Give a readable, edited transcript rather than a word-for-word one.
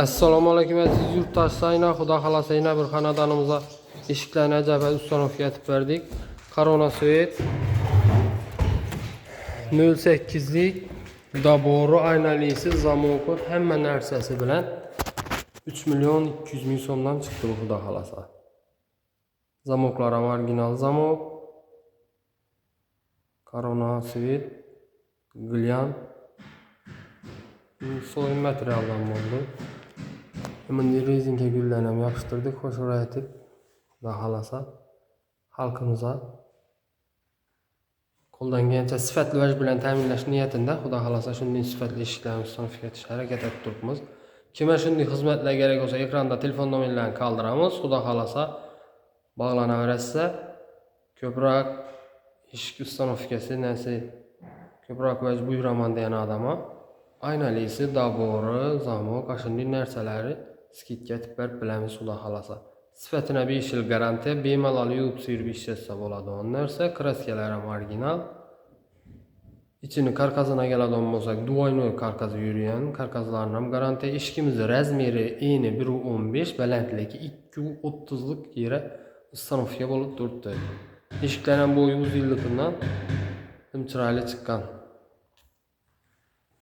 Assalomu alaykum aziz yurtdoshlar. Xudo xolasa yana bir xonadonimizga eshiklarni ajoyib ustonovga yetib berdik. Corona Suite 08lik dabori aynalisi zamoki hamma narsasi bilan 3.200.000 so'mdan chiqdi bu xudo xolasa. Zamoklar ham original zamok. Corona Suite Gillian so'yin materialdan bo'ldi. Bunday rezinka gullarni ham yopishtirdik, xo'sh o'raytib, xudo xolasa xalqimizga qo'ldan kelgancha sifatli vaj bilan ta'minlash niyatida xudo xolasa shunday sifatli eshiklarni ustonovga etishga harakat etib turibmiz. Kimga shunday xizmatlar kerak bo'lsa, ekranda telefon nomerlarini qoldiramiz. Xudo xolasa bog'lanaverasizlar. Ko'proq eshik ustonovkasi narsa ko'proq vaj buyuraman degan odamga aynalisi, dabori, zamok, shunday narsalari skidga etib berib bilamiz xudo xolasa. Sifatına 5 yil garantiya, bemalol yuvib suyurib ishlatsa bo'ladigan narsa. Kraskalar ham original. İçini karkasına keladigan bo'lsak, duvoynoy karkası yurgan. Karkaslarning ham garantiya. Eshigimizning razmeri eni 1.15, balandligi 2.30lik yeri ustonovka bo'lib turibdi. Eshiklar ham bo'yi 100 yilligidan chiroyli chiqqan.